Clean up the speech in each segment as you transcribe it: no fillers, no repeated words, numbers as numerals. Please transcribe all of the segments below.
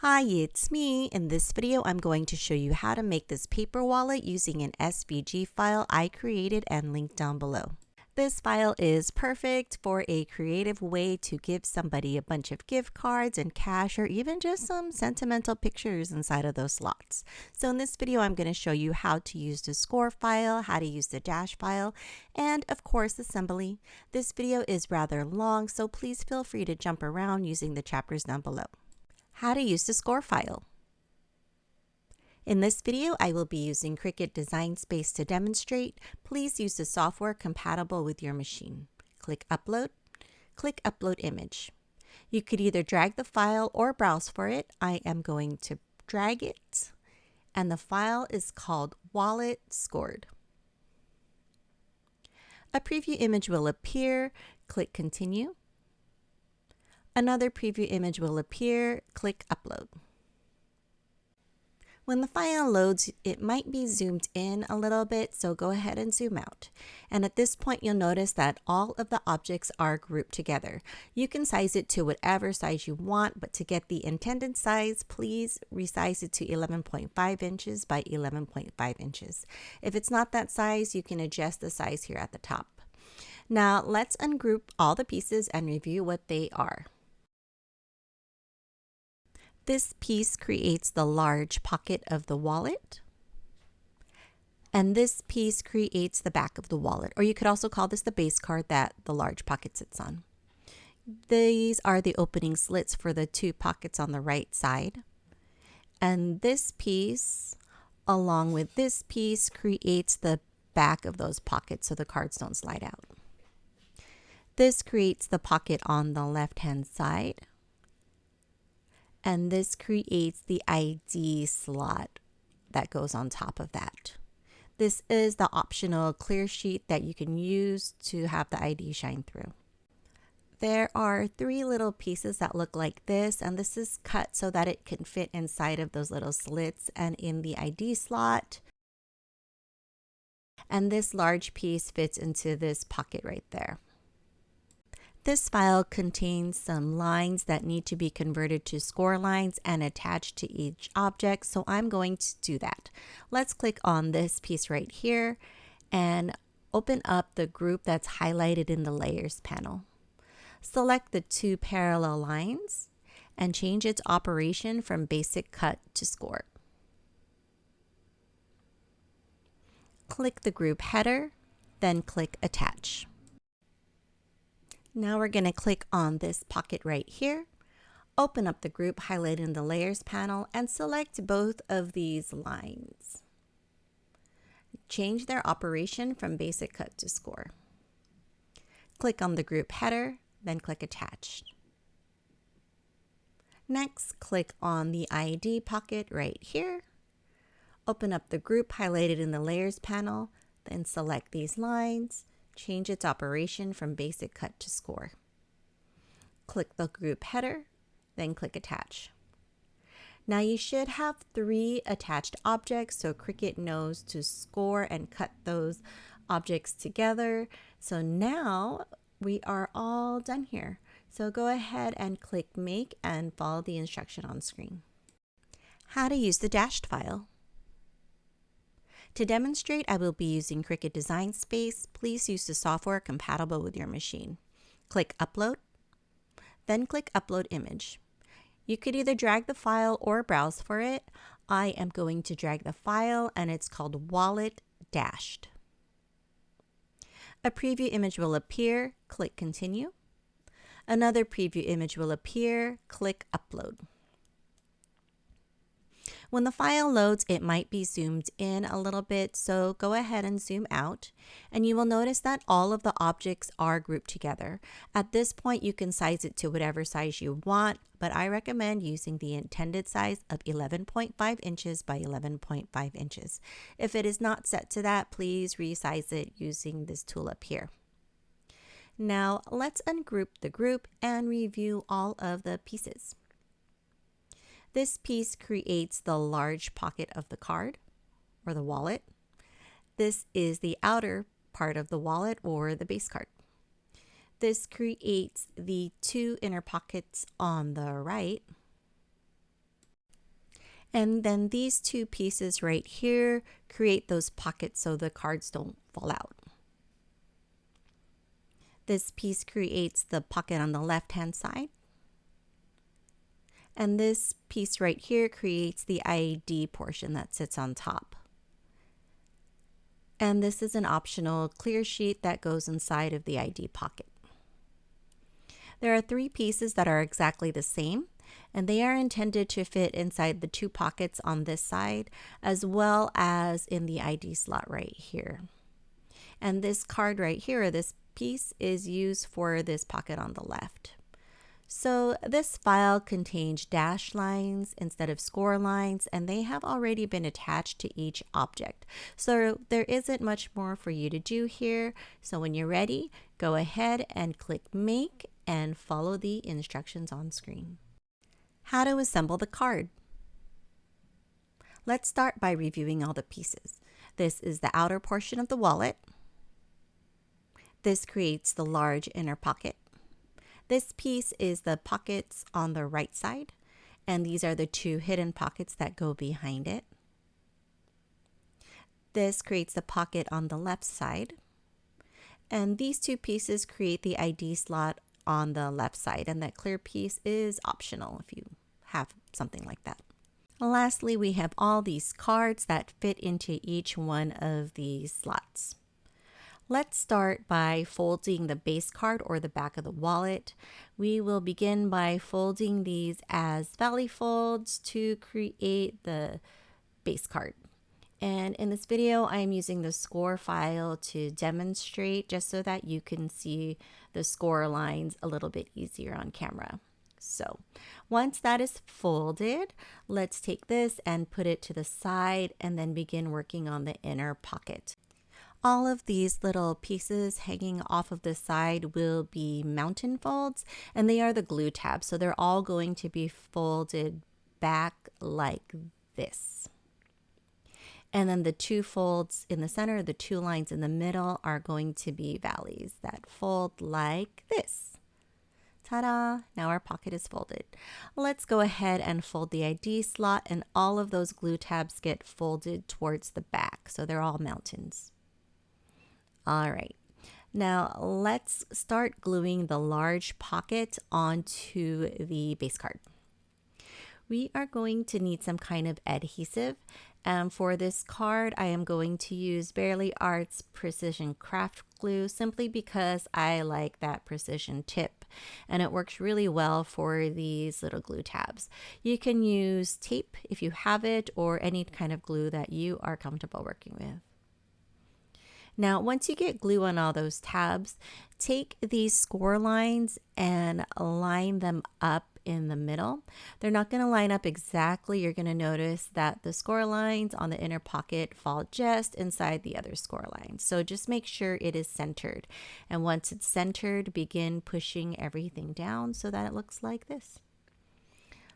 Hi, it's me. In this video, I'm going to show you how to make this paper wallet using an SVG file I created and linked down below. This file is perfect for a creative way to give somebody a bunch of gift cards and cash or even just some sentimental pictures inside of those slots. So in this video, I'm going to show you how to use the score file, how to use the dash file, and of course assembly. This video is rather long, so please feel free to jump around using the chapters down below. How to use the score file. In this video, I will be using Cricut Design Space to demonstrate. Please use the software compatible with your machine. Click Upload Image. You could either drag the file or browse for it. I am going to drag it, and the file is called Wallet Scored. A preview image will appear. Click Continue. Another preview image will appear. Click Upload. When the file loads, it might be zoomed in a little bit, so go ahead and zoom out. And at this point, you'll notice that all of the objects are grouped together. You can size it to whatever size you want, but to get the intended size, please resize it to 11.5 inches by 11.5 inches. If it's not that size, you can adjust the size here at the top. Now, let's ungroup all the pieces and review what they are. This piece creates the large pocket of the wallet, and this piece creates the back of the wallet, or you could also call this the base card that the large pocket sits on. These are the opening slits for the two pockets on the right side, and this piece along with this piece creates the back of those pockets so the cards don't slide out. This creates the pocket on the left hand side, and this creates the ID slot that goes on top of that. This is the optional clear sheet that you can use to have the ID shine through. There are three little pieces that look like this, and this is cut so that it can fit inside of those little slits and in the ID slot. And this large piece fits into this pocket right there. This file contains some lines that need to be converted to score lines and attached to each object, so I'm going to do that. Let's click on this piece right here and open up the group that's highlighted in the Layers panel. Select the two parallel lines and change its operation from basic cut to score. Click the group header, then click Attach. Now we're going to click on this pocket right here, open up the group highlighted in the Layers panel, and select both of these lines. Change their operation from basic cut to score. Click on the group header, then click Attach. Next, click on the ID pocket right here, open up the group highlighted in the Layers panel, then select these lines. Change its operation from basic cut to score. Click the group header, then click Attach. Now you should have three attached objects, so Cricut knows to score and cut those objects together. So now we are all done here. So go ahead and click Make and follow the instruction on screen. How to use the dashed file. To demonstrate, I will be using Cricut Design Space. Please use the software compatible with your machine. Click Upload, then click Upload Image. You could either drag the file or browse for it. I am going to drag the file, and it's called Wallet Dashed. A preview image will appear. Click Continue. Another preview image will appear. Click Upload. When the file loads, it might be zoomed in a little bit, so go ahead and zoom out, and you will notice that all of the objects are grouped together. At this point, you can size it to whatever size you want, but I recommend using the intended size of 11.5 inches by 11.5 inches. If it is not set to that, please resize it using this tool up here. Now, let's ungroup the group and review all of the pieces. This piece creates the large pocket of the card or the wallet. This is the outer part of the wallet or the base card. This creates the two inner pockets on the right. And then these two pieces right here create those pockets so the cards don't fall out. This piece creates the pocket on the left-hand side. And this piece right here creates the ID portion that sits on top. And this is an optional clear sheet that goes inside of the ID pocket. There are three pieces that are exactly the same, and they are intended to fit inside the two pockets on this side, as well as in the ID slot right here. And this card right here, or this piece, is used for this pocket on the left. So this file contains dash lines instead of score lines, and they have already been attached to each object. So there isn't much more for you to do here. So when you're ready, go ahead and click Make and follow the instructions on screen. How to assemble the card. Let's start by reviewing all the pieces. This is the outer portion of the wallet. This creates the large inner pocket. This piece is the pockets on the right side, and these are the two hidden pockets that go behind it. This creates the pocket on the left side, and these two pieces create the ID slot on the left side, and that clear piece is optional if you have something like that. Lastly, we have all these cards that fit into each one of these slots. Let's start by folding the base card or the back of the wallet. We will begin by folding these as valley folds to create the base card. And in this video, I am using the score file to demonstrate, just so that you can see the score lines a little bit easier on camera. So once that is folded, let's take this and put it to the side and then begin working on the inner pocket. All of these little pieces hanging off of the side will be mountain folds, and they are the glue tabs. So they're all going to be folded back like this. And then the two folds in the center, the two lines in the middle, are going to be valleys that fold like this. Ta-da! Now our pocket is folded. Let's go ahead and fold the ID slot, and all of those glue tabs get folded towards the back. So they're all mountains. All right, now let's start gluing the large pocket onto the base card. We are going to need some kind of adhesive. For this card, I am going to use Barely Art's Precision Craft Glue, simply because I like that precision tip, and it works really well for these little glue tabs. You can use tape if you have it, or any kind of glue that you are comfortable working with. Now, once you get glue on all those tabs, take these score lines and line them up in the middle. They're not going to line up exactly. You're going to notice that the score lines on the inner pocket fall just inside the other score lines. So just make sure it is centered. And once it's centered, begin pushing everything down so that it looks like this.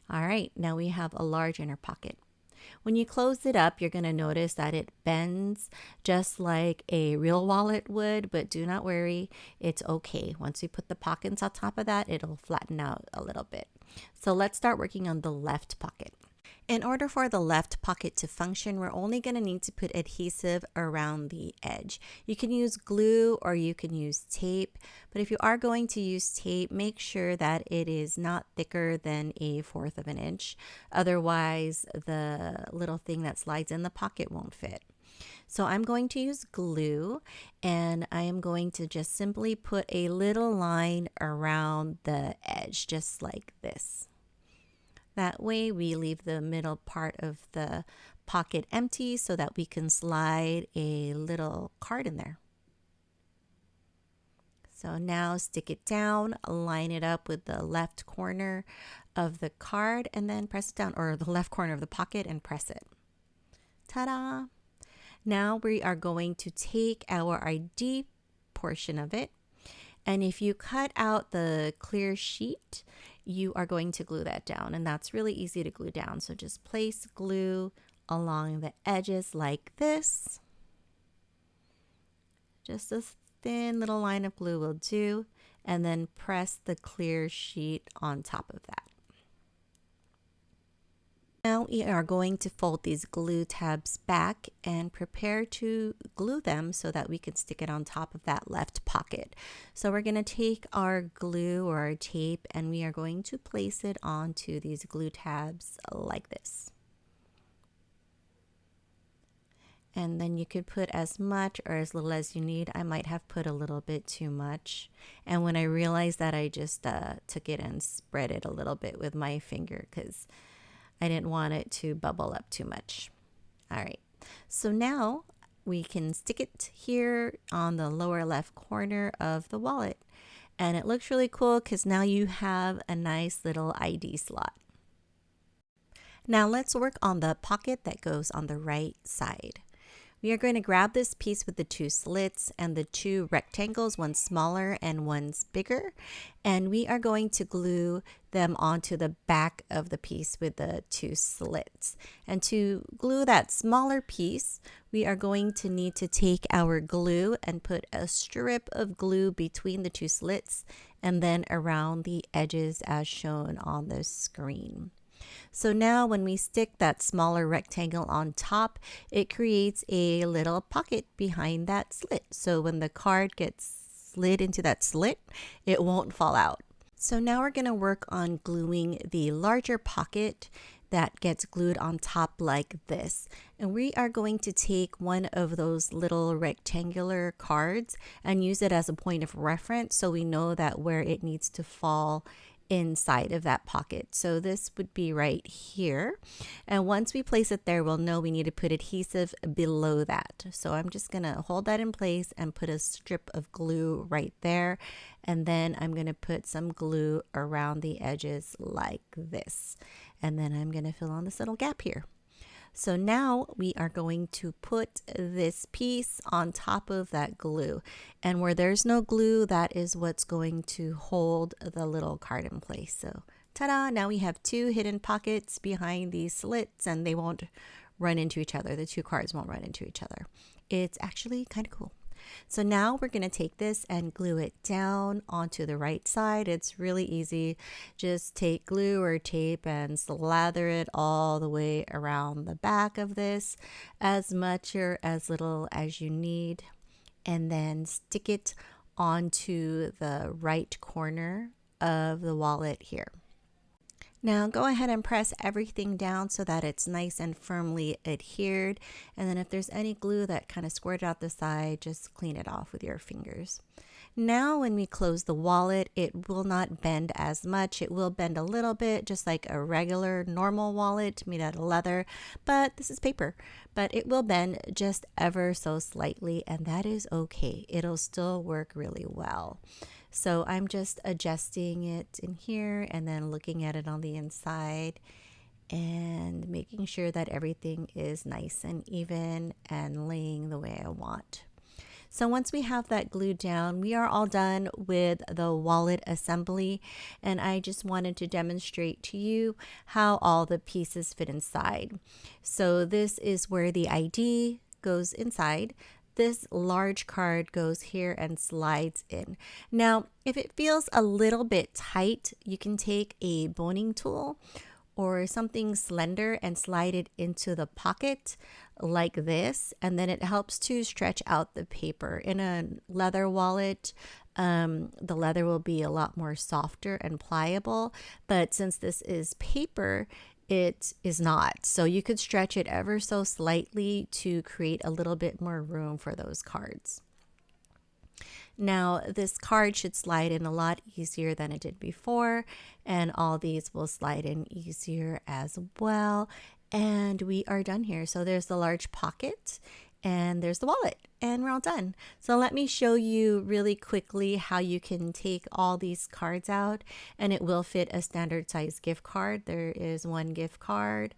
All right, now we have a large inner pocket. When you close it up, you're going to notice that it bends just like a real wallet would, but do not worry, it's okay. Once you put the pockets on top of that, it'll flatten out a little bit. So let's start working on the left pocket. In order for the left pocket to function, we're only going to need to put adhesive around the edge. You can use glue or you can use tape, but if you are going to use tape, make sure that it is not thicker than 1/4 of an inch. Otherwise, the little thing that slides in the pocket won't fit. So I'm going to use glue, and I am going to just simply put a little line around the edge, just like this. That way we leave the middle part of the pocket empty so that we can slide a little card in there. So now stick it down, line it up with the left corner of the card, and then press it down, or the left corner of the pocket, and press it. Ta-da! Now we are going to take our ID portion of it, and if you cut out the clear sheet, you are going to glue that down, and that's really easy to glue down. So just place glue along the edges like this. Just a thin little line of glue will do, and then press the clear sheet on top of that. Now we are going to fold these glue tabs back and prepare to glue them so that we can stick it on top of that left pocket. So we're going to take our glue or our tape and we are going to place it onto these glue tabs like this. And then you could put as much or as little as you need. I might have put a little bit too much. And when I realized that, I just took it and spread it a little bit with my finger because I didn't want it to bubble up too much. All right, so now we can stick it here on the lower left corner of the wallet. And it looks really cool because now you have a nice little ID slot. Now let's work on the pocket that goes on the right side. We are going to grab this piece with the two slits and the two rectangles, one smaller and one's bigger, and we are going to glue them onto the back of the piece with the two slits. And to glue that smaller piece, we are going to need to take our glue and put a strip of glue between the two slits and then around the edges as shown on the screen. So now when we stick that smaller rectangle on top, it creates a little pocket behind that slit. So when the card gets slid into that slit, it won't fall out. So now we're going to work on gluing the larger pocket that gets glued on top like this. And we are going to take one of those little rectangular cards and use it as a point of reference so we know that where it needs to fall inside of that pocket. So this would be right here. And once we place it there, we'll know we need to put adhesive below that. So I'm just going to hold that in place and put a strip of glue right there. And then I'm going to put some glue around the edges like this. And then I'm going to fill in this little gap here. So now we are going to put this piece on top of that glue. And where there's no glue, that is what's going to hold the little card in place. So ta-da, now we have two hidden pockets behind these slits and they won't run into each other. The two cards won't run into each other. It's actually kind of cool. So now we're going to take this and glue it down onto the right side. It's really easy. Just take glue or tape and slather it all the way around the back of this, as much or as little as you need, and then stick it onto the right corner of the wallet here. Now go ahead and press everything down so that it's nice and firmly adhered. And then if there's any glue that kind of squirted out the side, just clean it off with your fingers. Now when we close the wallet, it will not bend as much. It will bend a little bit, just like a regular normal wallet made out of leather, but this is paper. But it will bend just ever so slightly, and that is okay. It'll still work really well. So I'm just adjusting it in here and then looking at it on the inside and making sure that everything is nice and even and laying the way I want. So once we have that glued down, we are all done with the wallet assembly, and I just wanted to demonstrate to you how all the pieces fit inside. So this is where the ID goes inside. This large card goes here and slides in. Now, if it feels a little bit tight, you can take a boning tool or something slender and slide it into the pocket like this, and then it helps to stretch out the paper. In a leather wallet, the leather will be a lot more softer and pliable, but since this is paper, it is not. So you could stretch it ever so slightly to create a little bit more room for those cards. Now this card should slide in a lot easier than it did before, and all these will slide in easier as well. And we are done here. So there's the large pocket and there's the wallet, and we're all done. So let me show you really quickly how you can take all these cards out, and it will fit a standard size gift card. There is one gift card.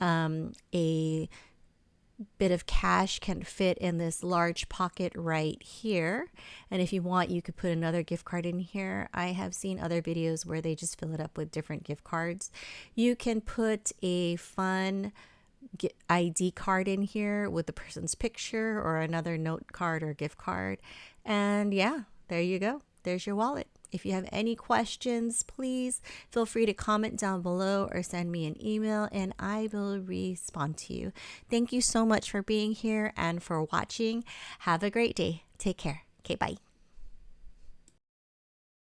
A bit of cash can fit in this large pocket right here, and if you want, you could put another gift card in here. I have seen other videos where they just fill it up with different gift cards. You can put a fun ID card in here with the person's picture or another note card or gift card, and yeah, there you go. There's your wallet. If you have any questions, please feel free to comment down below or send me an email and I will respond to you. Thank you so much for being here and for watching. Have a great day. Take care. Okay, bye.